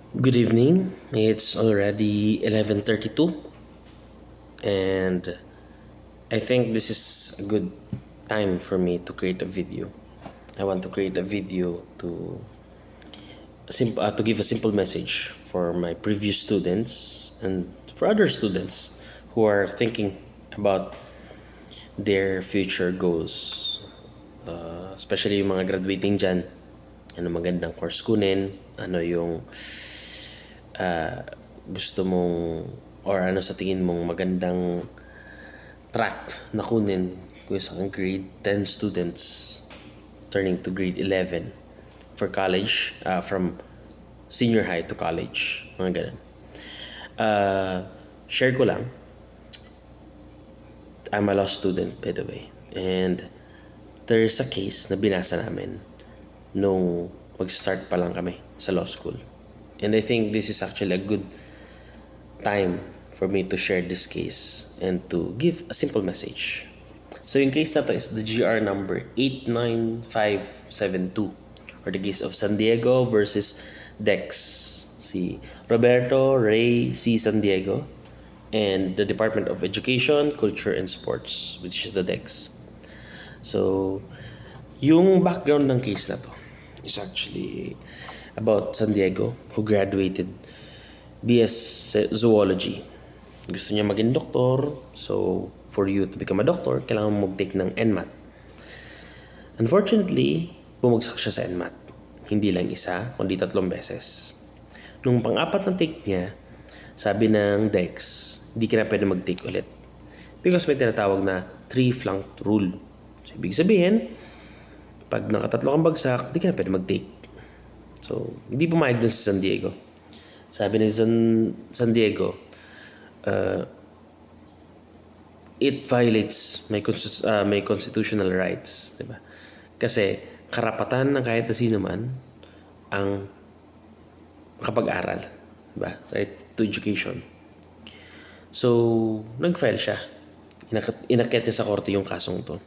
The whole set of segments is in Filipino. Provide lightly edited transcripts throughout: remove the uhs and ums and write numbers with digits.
Good evening. It's already 11:32 and I think this is a good time for me to create a video. I want to create a video to give a simple message for my previous students and for other students who are thinking about their future goals. Especially yung mga graduating dyan. Ano magandang course kunin, ano yung gusto mong or ano sa tingin mong magandang track na kunin kung isang grade 10 students turning to grade 11 for college, from senior high to college, mga ganun. Share ko lang, I'm a law student by the way, and there's a case na binasa namin nung mag-start pa lang kami sa law school. And I think this is actually a good time for me to share this case and to give a simple message. So yung case na to is the GR number 89572, or the case of San Diego versus Dex. Si Roberto Ray C. San Diego and the Department of Education, Culture and Sports, which is the DEX. So, yung background ng case na to is actually about San Diego, who graduated BS Zoology. Gusto niya maging doktor, so for you to become a doctor, kailangan mo mag-take ng NMAT. Unfortunately, bumagsak siya sa NMAT. Hindi lang isa, kundi 3 beses. Nung pang-apat na take niya, sabi ng DEX, hindi ka na pwede mag-take ulit. Because may tinatawag na 3-flunked rule. So, ibig sabihin, pag nakatatlo kang bagsak, hindi ka na pwede mag-take. So, hindi pumayag dun sa San Diego. Sabi ng San Diego, it violates my constitutional rights. Diba? Kasi karapatan ng kahit na sino man ang makapag-aral. Diba? Right to education. So, nag-file siya. Inakyat niya sa korte yung kasong to.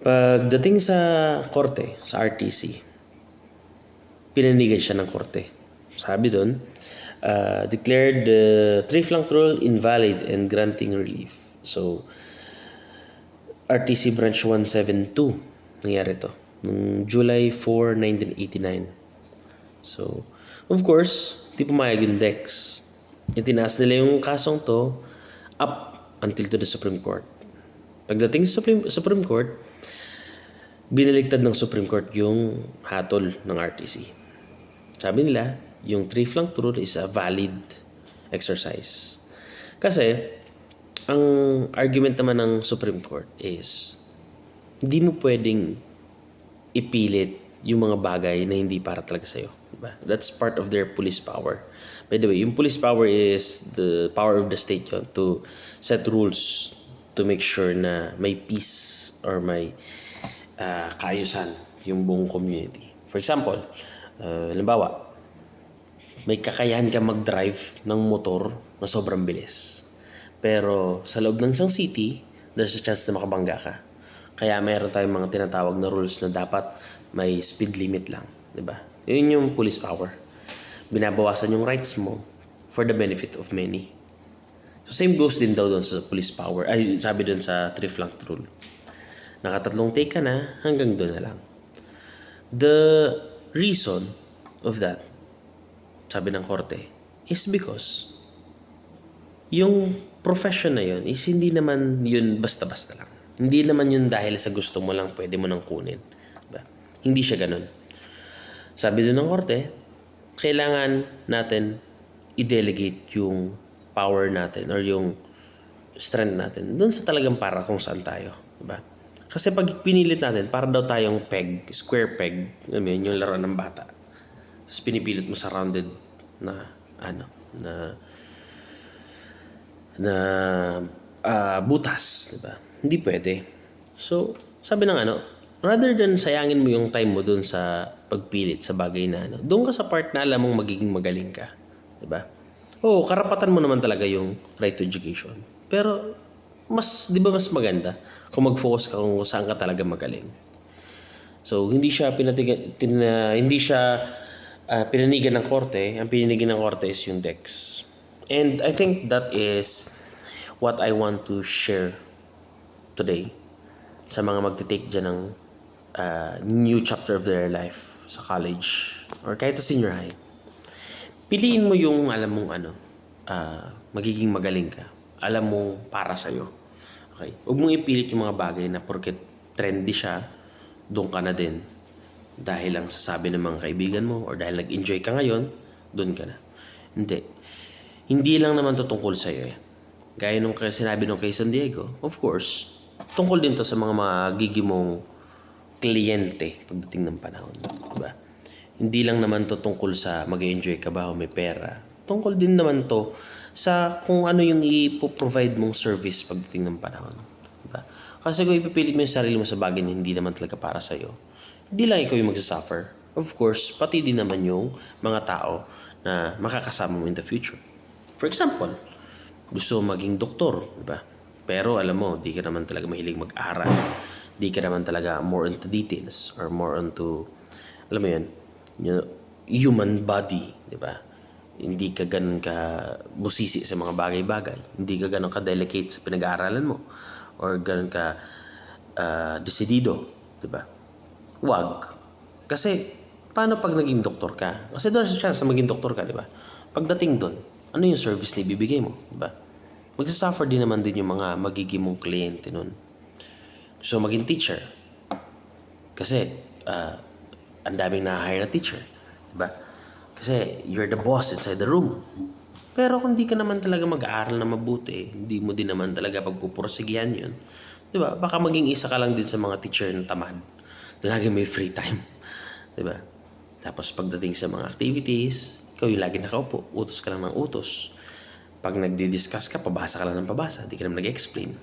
Pagdating sa korte, sa RTC, pinanigan siya ng korte. Sabi doon, declared the 3-flunked rule invalid and granting relief. So, RTC Branch 172, nangyari to. Noong July 4, 1989. So, of course, di pumayag yung DEX. Itinaas nila yung kasong to up until to the Supreme Court. Pagdating sa Supreme Court, binaligtad ng Supreme Court yung hatol ng RTC. Sabi nila, yung 3-flunked rule is a valid exercise. Kasi, ang argument naman ng Supreme Court is, hindi mo pwedeng ipilit yung mga bagay na hindi para talaga sa'yo. Diba? That's part of their police power. By the way, yung police power is the power of the state yun to set rules to make sure na may peace or may kaayusan yung buong community. For example, halimbawa, may kakayahan ka mag-drive ng motor na sobrang bilis. Pero sa loob ng isang city, there's a chance na makabangga ka. Kaya mayroon tayong mga tinatawag na rules na dapat may speed limit lang. Diba? Yun yung police power. Binabawasan yung rights mo for the benefit of many. So same goes din daw doon sa police power. Ay, sabi doon sa 3-flunked rule. Nakatatlong take ka na, hanggang doon na lang. The reason of that, sabi ng korte, is because yung profession na yun is hindi naman yun basta-basta lang. Hindi naman yun dahil sa gusto mo lang pwede mo nang kunin. Diba? Hindi siya ganun. Sabi doon ng korte, kailangan natin i-delegate yung power natin or yung strength natin doon sa talagang para kung saan tayo. Diba? Kasi pag pinilit natin, para daw tayong peg, square peg, yung laro ng bata. Tapos pinipilit mo sa rounded na butas, diba? Hindi pwede. So, sabi ng rather than sayangin mo yung time mo dun sa pagpilit sa bagay na doon ka sa part na alam mong magiging magaling ka. Diba? Oo, karapatan mo naman talaga yung right to education. Pero, di ba mas maganda kung mag-focus ka kung saan ka talaga magaling. So, hindi siya pinanigan ng korte, ang pinanigan ng korte is yung DEX. And I think that is what I want to share today sa mga magte-take dyan ng new chapter of their life sa college or kahit sa senior high. Piliin mo yung alam mong magiging magaling ka. Alam mong para sa'yo. Okay? Huwag mong ipilit yung mga bagay na porket trendy siya, doon ka na din. Dahil lang sasabi ng mga kaibigan mo or dahil nag-enjoy ka ngayon, doon ka na. Hindi. Hindi lang naman to tungkol sa'yo eh. Gaya nung sinabi nung kay San Diego, of course, tungkol din to sa mga magiging mong kliyente pagdating ng panahon. Diba? Hindi lang naman to tungkol sa mag-enjoy ka ba o may pera. Tungkol din naman to sa kung ano yung i-provide mong service pagdating ng panahon. Diba? Kasi kung ipipilit mo yung sarili mo sa bagay na hindi naman talaga para sa'yo, hindi lang ikaw yung magsasuffer. Of course, pati din naman yung mga tao na makakasama mo in the future. For example, gusto mo maging doktor, di ba? Pero alam mo, di ka naman talaga mahilig mag-aral. Di ka naman talaga more into details or more into, alam mo yun, human body, di ba? Hindi ka ganun ka busisi sa mga bagay-bagay. Hindi ka ganun ka delicate sa pinag-aaralan mo or ganun ka desidido, di ba? Wag. Kasi, paano pag naging doktor ka? Kasi doon sa chance na maging doktor ka, di ba? Pagdating doon, ano yung service na ibibigay mo, di ba? Magsasuffer din naman din yung mga magiging mong kliyente nun. So, maging teacher. Kasi, ang daming na-hire na teacher, di ba? Kasi, you're the boss inside the room. Pero kung di ka naman talaga mag-aaral na mabuti, hindi mo din naman talaga pagpupursigihan yun, di ba? Baka maging isa ka lang din sa mga teacher na tamad. Lagi may free time. Diba? Tapos pagdating sa mga activities, ikaw yung lagi nakaupo. Utos ka lang ng utos. Pag nagdi-discuss ka, pabasa ka lang ng pabasa. Hindi ka naman nag-explain.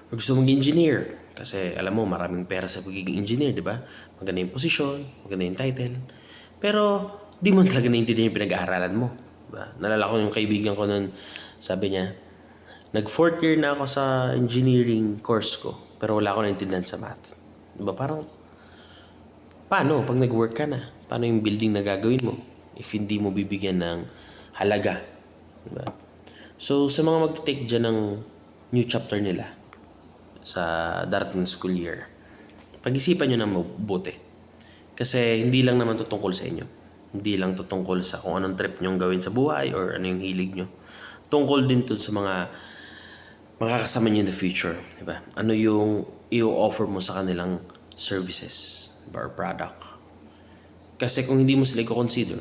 Or gusto mong engineer. Kasi alam mo, maraming pera sa pagiging engineer, di ba? Maganda yung posisyon, maganda yung title. Pero, di mo talaga naiintindihan yung pinag-aaralan mo. Diba? Nalala ko yung kaibigan ko nun, sabi niya, nag-4th year na ako sa engineering course ko, pero wala ako naintindihan sa math. Diba? Parang, paano pag nag-work ka na? Paano yung building na gagawin mo if hindi mo bibigyan ng halaga? Diba? So, sa mga mag-take dyan ng new chapter nila sa darating school year, pag-isipan nyo na mabuti. Kasi hindi lang naman to tungkol sa inyo. Hindi lang to tungkol sa kung anong trip nyong gawin sa buhay or ano yung hilig nyo. Tungkol din to sa mga makakasama nyo in the future. Diba? Ano yung i-offer mo sa kanilang services or product. Kasi kung hindi mo sila i-consider,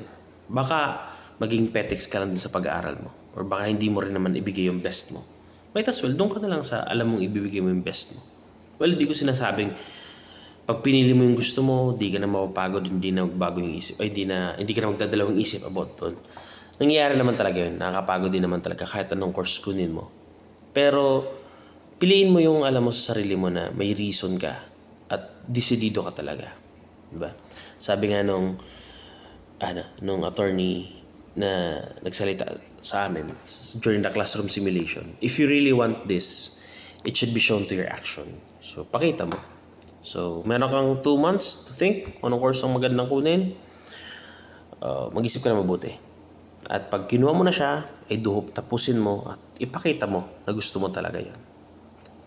baka maging petex ka lang din sa pag-aaral mo. Or baka hindi mo rin naman ibigay yung best mo. Might as well, doon ka na lang sa alam mong ibibigay mo yung best mo. Well, hindi ko sinasabing pag pinili mo yung gusto mo, di ka na mapapagod, hindi na magbago yung isip, ay hindi ka na magdadalawang isip about doon. Nangyayari naman talaga yun. Nakakapagod din naman talaga kahit anong course kunin mo. Pero, piliin mo yung alam mo sa sarili mo na may reason ka at desidido ka talaga. Diba? Sabi nga nung attorney na nagsalita sa amin during the classroom simulation, if you really want this, it should be shown to your action. So, pakita mo. So, meron kang 2 months to think anong course ang magandang kunin. Mag-isip ka na mabuti. At pag kinuha mo na siya, ay tapusin mo at ipakita mo na gusto mo talaga yan.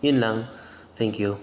Yun lang. Thank you.